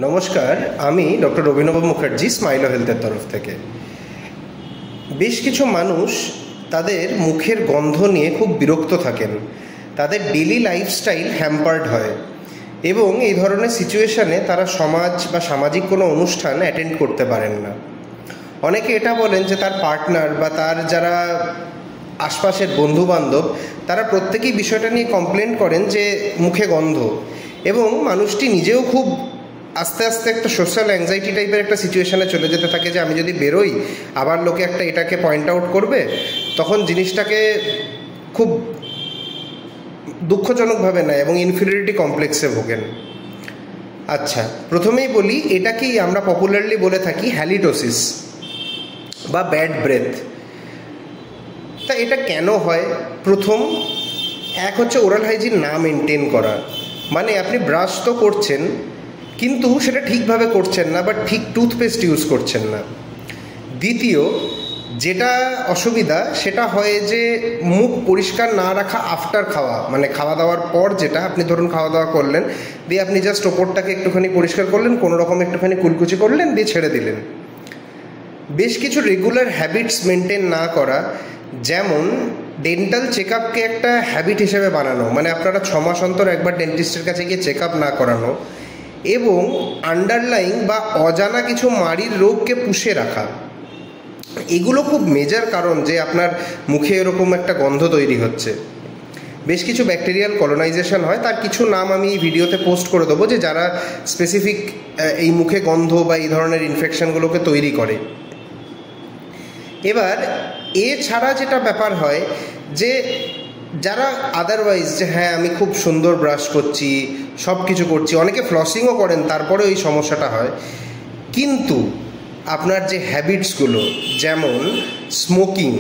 নমস্কার, আমি ডক্টর অভিনব মুখার্জি, স্মাইলো হেলথের তরফ থেকে। বেশ কিছু মানুষ তাদের মুখের গন্ধ নিয়ে খুব বিরক্ত থাকেন, তাদের ডেলি লাইফস্টাইল হ্যাম্পার্ড হয় এবং এই ধরনের সিচুয়েশানে তারা সমাজ বা সামাজিক কোনো অনুষ্ঠান অ্যাটেন্ড করতে পারেন না। অনেকে এটা বলেন যে তার পার্টনার বা তার যারা আশপাশের বন্ধুবান্ধব তারা প্রত্যেকেই বিষয়টা নিয়ে কমপ্লেন করেন যে মুখে গন্ধ, এবং মানুষটি নিজেও খুব আস্তে আস্তে একটা সোশ্যাল অ্যাংজাইটি টাইপের একটা সিচুয়েশানে চলে যেতে থাকে যে আমি যদি বেরোই আবার লোকে এটাকে পয়েন্ট আউট করবে, তখন জিনিসটাকে খুব দুঃখজনকভাবে নেয় এবং ইনফিরিয়রিটি কমপ্লেক্সে ভোগেন। আচ্ছা, প্রথমেই বলি, এটাকেই আমরা পপুলারলি বলে থাকি হ্যালিটোসিস বা ব্যাড ব্রেথ। তা এটা কেন হয়? প্রথম এক হচ্ছে ওরাল হাইজিন না মেনটেন করা, মানে আপনি ব্রাশ তো করছেন কিন্তু সেটা ঠিকভাবে করছেন না বা ঠিক টুথপেস্ট ইউজ করছেন না। দ্বিতীয় যেটা অসুবিধা সেটা হয় যে মুখ পরিষ্কার না রাখা আফটার খাওয়া, মানে খাওয়া দাওয়ার পর, যেটা আপনি ধরুন খাওয়া দাওয়া করলেন, দিয়ে আপনি জাস্ট ওপরটাকে একটুখানি পরিষ্কার করলেন, কোনো রকম একটুখানি কুলকুচি করলেন, দিয়ে ছেড়ে দিলেন। বেশ কিছু রেগুলার হ্যাবিটস মেনটেন না করা, যেমন ডেন্টাল চেক আপকে একটা হ্যাবিট হিসেবে বানানো, মানে আপনারা 6 মাস অন্তর একবার ডেন্টিস্টের কাছে গিয়ে চেক আপ না করানো, এবং আন্ডারলাইং বা অজানা কিছু মাড়ির রোগকে পুষে রাখা, এগুলো খুব মেজর কারণ যে আপনার মুখে এরকম একটা গন্ধ তৈরি হচ্ছে। বেশ কিছু ব্যাকটেরিয়াল কলোনাইজেশন হয়, তার কিছু নাম আমি এই ভিডিওতে পোস্ট করে দেবো, যে যারা স্পেসিফিক এই মুখে গন্ধ বা এই ধরনের ইনফেকশনগুলোকে তৈরি করে। এবার এছাড়া যেটা ব্যাপার হয় যে যারা আদারওয়াইজ যে হ্যাঁ আমি খুব সুন্দর ব্রাশ করছি, সব কিছু করছি, অনেকে ফ্লসিংও করেন, তারপরেও এই সমস্যাটা হয়। কিন্তু আপনার যে হ্যাবিটসগুলো, যেমন স্মোকিং,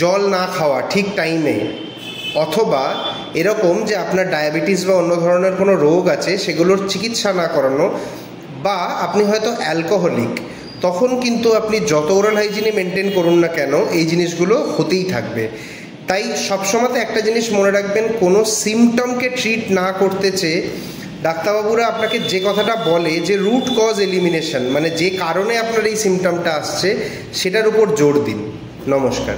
জল না খাওয়া ঠিক টাইমে, অথবা এরকম যে আপনার ডায়াবেটিস বা অন্য ধরনের কোনো রোগ আছে সেগুলোর চিকিৎসা না করানো, বা আপনি হয়তো অ্যালকোহলিক, তখন কিন্তু আপনি যত ওরাল হাইজিনে মেনটেন করুন না কেন এই জিনিসগুলো হতেই থাকবে। তাই সবসময়তে একটা জিনিস মনে রাখবেন, কোনো সিমটমকে ট্রিট না করতে চেয়ে ডাক্তারবাবুরা আপনাকে যে কথাটা বলে যে রুট কজ এলিমিনেশন, মানে যে কারণে আপনার এই সিমটমটা আসছে সেটার উপর জোর দিন। নমস্কার।